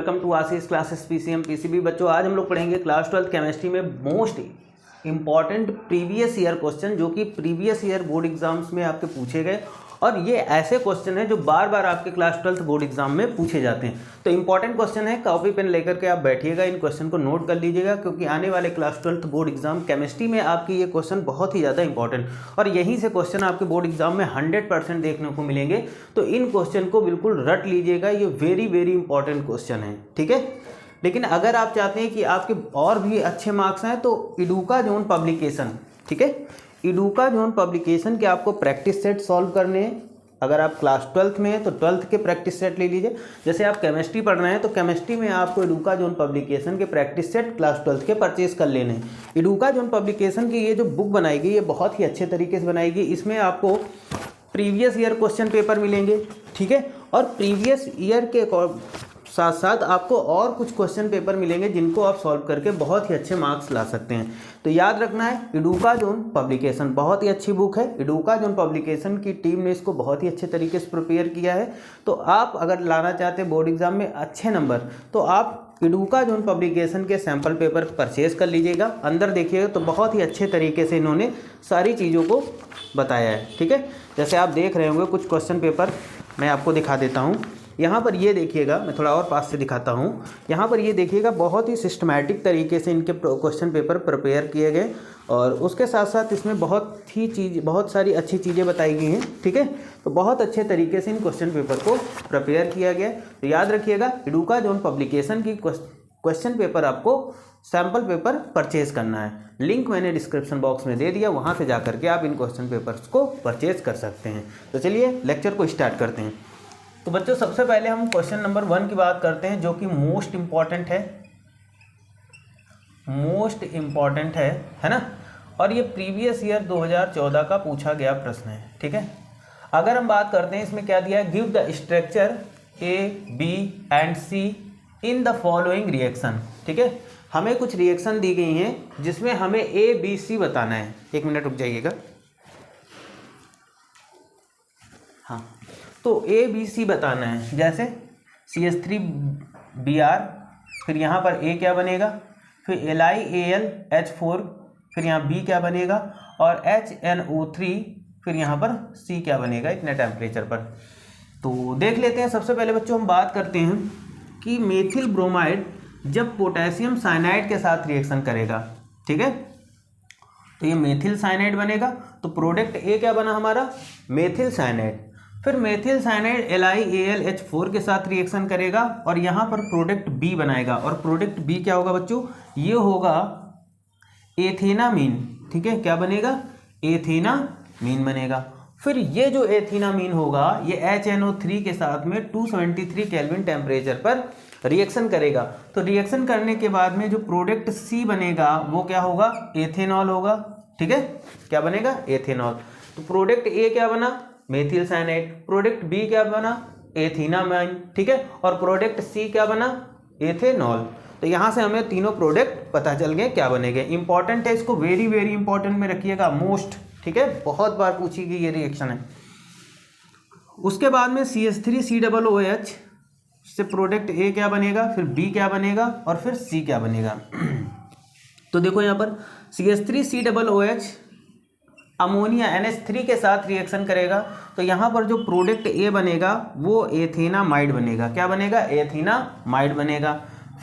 Welcome to Ashish classes PCM PCB. बच्चों आज हम लोग पढ़ेंगे क्लास 12 केमिस्ट्री में most important previous year question जो कि प्रीवियस ईयर बोर्ड एग्जाम्स में आपके पूछे गए और ये ऐसे क्वेश्चन हैं जो बार बार आपके क्लास 12 बोर्ड एग्जाम में पूछे जाते हैं। तो इंपॉर्टेंट क्वेश्चन है, कॉपी पेन लेकर के आप बैठिएगा, इन क्वेश्चन को नोट कर लीजिएगा क्योंकि आने वाले क्लास 12 बोर्ड एग्जाम केमिस्ट्री में आपकी ये क्वेश्चन बहुत ही ज़्यादा इंपॉर्टेंट और यहीं से क्वेश्चन आपके बोर्ड एग्जाम में 100% देखने को मिलेंगे। तो इन क्वेश्चन को बिल्कुल रट लीजिएगा, ये वेरी इंपॉर्टेंट क्वेश्चन है, ठीक है। लेकिन अगर आप चाहते हैं कि आपके और भी अच्छे मार्क्स आए तो इडुका जोन पब्लिकेशन, ठीक है, इडुका जोन पब्लिकेशन के आपको प्रैक्टिस सेट सॉल्व करने हैं। अगर आप क्लास 12th में हैं तो 12th के प्रैक्टिस सेट ले लीजिए। जैसे आप केमिस्ट्री पढ़ रहे हैं तो केमिस्ट्री में आपको इडुका जोन पब्लिकेशन के प्रैक्टिस सेट क्लास 12th के परचेज कर लेने हैं। इडुका जोन पब्लिकेशन की ये जो बुक बनाई गई ये बहुत ही अच्छे तरीके से बनाई गई। इसमें आपको प्रीवियस ईयर क्वेश्चन पेपर मिलेंगे, ठीक है, और प्रीवियस ईयर के साथ साथ आपको और कुछ क्वेश्चन पेपर मिलेंगे जिनको आप सॉल्व करके बहुत ही अच्छे मार्क्स ला सकते हैं। तो याद रखना है, इडुका जोन पब्लिकेशन बहुत ही अच्छी बुक है। इडुका जोन पब्लिकेशन की टीम ने इसको बहुत ही अच्छे तरीके से प्रिपेयर किया है। तो आप अगर लाना चाहते हैं बोर्ड एग्जाम में अच्छे नंबर तो आप इडुका जोन पब्लिकेशन के सैम्पल पेपर परचेज कर लीजिएगा। अंदर देखिएगा तो बहुत ही अच्छे तरीके से इन्होंने सारी चीज़ों को बताया है, ठीक है। जैसे आप देख रहे होंगे कुछ क्वेश्चन पेपर मैं आपको दिखा देता हूँ। यहाँ पर ये देखिएगा, मैं थोड़ा और पास से दिखाता हूँ। यहाँ पर ये देखिएगा बहुत ही सिस्टमैटिक तरीके से इनके क्वेश्चन पेपर प्रिपेयर किए गए और उसके साथ साथ इसमें बहुत सारी अच्छी चीज़ें बताई गई हैं, ठीक है। तो बहुत अच्छे तरीके से इन क्वेश्चन पेपर को प्रिपेयर किया गया। तो याद रखिएगा, इडुका जोन पब्लिकेशन की क्वेश्चन पेपर आपको सैम्पल पेपर परचेज करना है। लिंक मैंने डिस्क्रिप्शन बॉक्स में दे दिया, वहाँ से जा करके आप इन क्वेश्चन पेपर्स को परचेज कर सकते हैं। तो चलिए लेक्चर को स्टार्ट करते हैं। तो बच्चों सबसे पहले हम क्वेश्चन नंबर 1 की बात करते हैं जो कि मोस्ट इम्पॉर्टेंट है ना। और ये प्रीवियस ईयर 2014 का पूछा गया प्रश्न है, ठीक है। अगर हम बात करते हैं इसमें क्या दिया है, give the structure A B and C in the following reaction, ठीक है। हमें कुछ रिएक्शन दी गई हैं जिसमें हमें ए बी सी बताना है। एक मिनट रुक जाइएगा। हाँ, तो ए बी सी बताना है। जैसे CH3Br, फिर यहाँ पर A क्या बनेगा, फिर LiAlH4, फिर यहाँ B क्या बनेगा और HNO3, फिर यहाँ पर C क्या बनेगा इतने टेम्परेचर पर। तो देख लेते हैं। सबसे पहले बच्चों हम बात करते हैं कि मेथिल ब्रोमाइड जब पोटेशियम साइनाइड के साथ रिएक्शन करेगा, ठीक है, तो ये मेथिल साइनाइड बनेगा। तो प्रोडक्ट A क्या बना हमारा, मेथिल साइनाइड। फिर मेथिल साइनाइड LiAlH4 के साथ रिएक्शन करेगा और यहाँ पर प्रोडक्ट B बनाएगा और प्रोडक्ट B क्या होगा बच्चों, ये होगा एथेनामीन, ठीक है। क्या बनेगा, एथेनामीन बनेगा। फिर ये जो एथेनामीन होगा ये HNO3 के साथ में 273 केल्विन टेम्परेचर पर रिएक्शन करेगा। तो रिएक्शन करने के बाद में जो प्रोडक्ट C बनेगा वो क्या होगा, एथेनॉल होगा, ठीक है। क्या बनेगा, एथेनॉल। तो प्रोडक्ट A क्या बना, मेथिल साइनाइड। प्रोडक्ट B क्या बना, एथेनामाइन, ठीक है। और प्रोडक्ट C क्या बना, एथेनॉल। तो यहाँ से हमें तीनों प्रोडक्ट पता चल गए क्या बनेंगे। इंपॉर्टेंट है, इसको वेरी इंपॉर्टेंट में रखिएगा, मोस्ट, ठीक है, बहुत बार पूछी गई ये रिएक्शन है। उसके बाद में CH3COOH से प्रोडक्ट A क्या बनेगा, फिर B क्या बनेगा और फिर C क्या बनेगा। तो देखो यहाँ पर CH3COOH अमोनिया NH3 के साथ रिएक्शन करेगा। तो यहाँ पर जो प्रोडक्ट A बनेगा वो एथेनामाइड बनेगा। क्या बनेगा, एथेनामाइड बनेगा।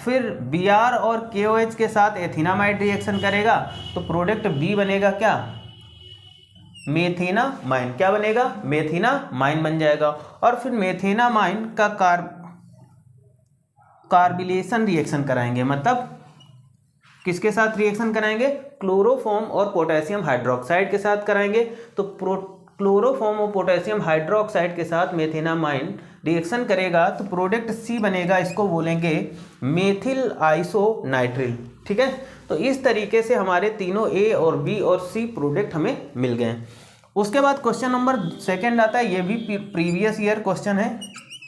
फिर Br और KOH के साथ एथेनामाइड रिएक्शन करेगा तो प्रोडक्ट B बनेगा क्या, मेथेनामाइन। क्या बनेगा, मेथेनामाइन बन जाएगा। और फिर मेथेनामाइन का कार्बिलेशन रिएक्शन कराएंगे, मतलब किसके साथ रिएक्शन कराएंगे, क्लोरोफॉर्म और पोटेशियम हाइड्रोक्साइड के साथ कराएंगे। तो क्लोरोफॉर्म और पोटेशियम हाइड्रोक्साइड के साथ मेथेनामाइन रिएक्शन करेगा तो प्रोडक्ट C बनेगा, इसको बोलेंगे मेथिल आइसोनाइट्रिल, ठीक है। तो इस तरीके से हमारे तीनों A और B और C प्रोडक्ट हमें मिल गए। उसके बाद क्वेश्चन नंबर 2 आता है, ये भी प्रीवियस ईयर क्वेश्चन है,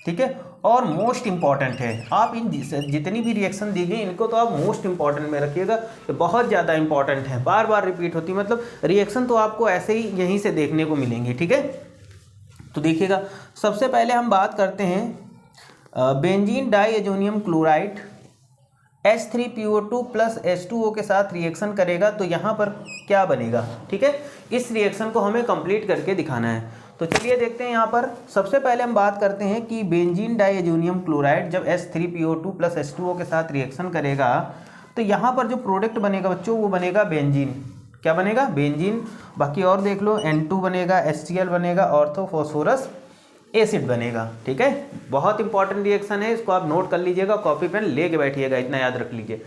ठीक है, और मोस्ट इंपॉर्टेंट है। आप इन जितनी भी रिएक्शन दी गई इनको तो आप मोस्ट इंपॉर्टेंट में रखिएगा, ये बहुत ज़्यादा इंपॉर्टेंट है, बार बार रिपीट होती है, मतलब रिएक्शन तो आपको ऐसे ही यहीं से देखने को मिलेंगे, ठीक है। तो देखिएगा, सबसे पहले हम बात करते हैं benzene diazonium chloride H3PO2 plus H2O के साथ रिएक्शन करेगा तो यहाँ पर क्या बनेगा, ठीक है। इस रिएक्शन को हमें कंप्लीट करके दिखाना है। तो चलिए देखते हैं। यहाँ पर सबसे पहले हम बात करते हैं कि बेंजीन डाइएजोनियम क्लोराइड जब H3PO2 प्लस H2O के साथ रिएक्शन करेगा तो यहाँ पर जो प्रोडक्ट बनेगा बच्चों वो बनेगा बेंजीन। क्या बनेगा, बेंजीन। बाकी और देख लो, N2 बनेगा, HCl बनेगा, ऑर्थोफॉस्फोरस एसिड बनेगा, ठीक है। बहुत इंपॉर्टेंट रिएक्शन है, इसको आप नोट कर लीजिएगा, कॉपी पेन लेके बैठिएगा, इतना याद रख लीजिए।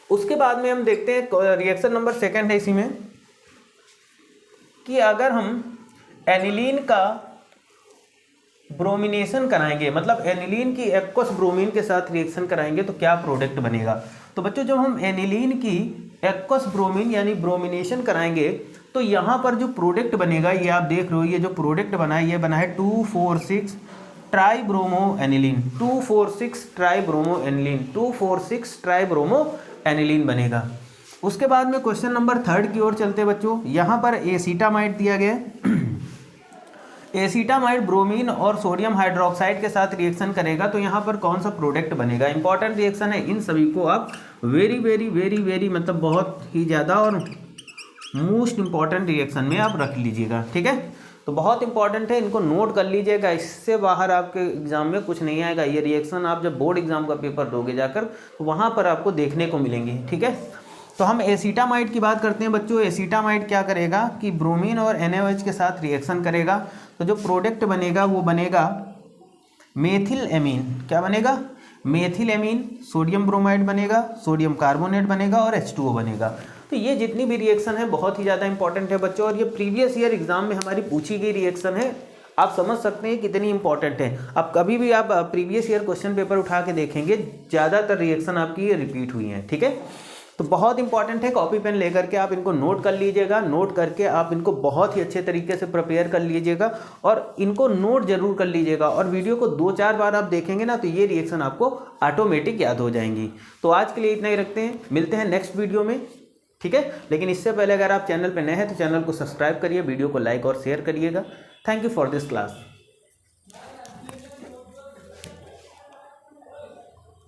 उसके बाद में हम देखते हैं रिएक्शन नंबर सेकंड है इसी में कि अगर हम एनिलीन का ब्रोमिनेशन कराएंगे, मतलब एनिलीन की एक्वस ब्रोमीन के साथ रिएक्शन कराएंगे तो क्या प्रोडक्ट बनेगा। तो बच्चों जब हम एनिलीन की एक्वस ब्रोमीन यानी ब्रोमिनेशन कराएंगे तो यहाँ पर जो प्रोडक्ट बनेगा ये आप देख रहे हो, ये जो प्रोडक्ट बना है ये बना है 2,4,6 tribromo aniline, 2,4,6 tribromo aniline, 2,4,6 tribromo aniline बनेगा। उसके बाद में क्वेश्चन नंबर थर्ड की ओर चलते बच्चों। यहाँ पर एसीटामाइड दिया गया है। एसीटामाइड ब्रोमीन और सोडियम हाइड्रोक्साइड के साथ रिएक्शन करेगा तो यहाँ पर कौन सा प्रोडक्ट बनेगा। इंपॉर्टेंट रिएक्शन है, इन सभी को आप वेरी वेरी वेरी वेरी मतलब बहुत ही ज़्यादा और मोस्ट इंपॉर्टेंट रिएक्शन में आप रख लीजिएगा, ठीक है। तो बहुत इंपॉर्टेंट है, इनको नोट कर लीजिएगा, इससे बाहर आपके एग्जाम में कुछ नहीं आएगा। ये रिएक्शन आप जब बोर्ड एग्जाम का पेपर दोगे जाकर तो वहाँ पर आपको देखने को मिलेंगे, ठीक है। तो हम एसीटामाइड की बात करते हैं बच्चों। एसीटामाइड क्या करेगा कि ब्रोमीन और NaOH के साथ रिएक्शन करेगा तो जो प्रोडक्ट बनेगा वो बनेगा मेथिल एमीन। क्या बनेगा, मेथिल एमीन। सोडियम ब्रोमाइड बनेगा, सोडियम कार्बोनेट बनेगा और H2O बनेगा। तो ये जितनी भी रिएक्शन है बहुत ही ज़्यादा इंपॉर्टेंट है बच्चों, और ये प्रीवियस ईयर एग्जाम में हमारी पूछी गई रिएक्शन है। आप समझ सकते हैं कितनी इंपॉर्टेंट है। अब कभी भी आप प्रीवियस ईयर क्वेश्चन पेपर उठा के देखेंगे, ज़्यादातर रिएक्शन आपकी ये रिपीट हुई हैं, ठीक है। तो बहुत इंपॉर्टेंट है, कॉपी पेन लेकर के आप इनको नोट कर लीजिएगा। नोट करके आप इनको बहुत ही अच्छे तरीके से प्रिपेयर कर लीजिएगा और इनको नोट जरूर कर लीजिएगा। और वीडियो को 2-4 बार आप देखेंगे ना तो ये रिएक्शन आपको ऑटोमेटिक याद हो जाएंगी। तो आज के लिए इतना ही रखते हैं, मिलते हैं नेक्स्ट वीडियो में, ठीक है। लेकिन इससे पहले अगर आप चैनल पर नए हैं तो चैनल को सब्सक्राइब करिए, वीडियो को लाइक और शेयर करिएगा। Thank you for this class.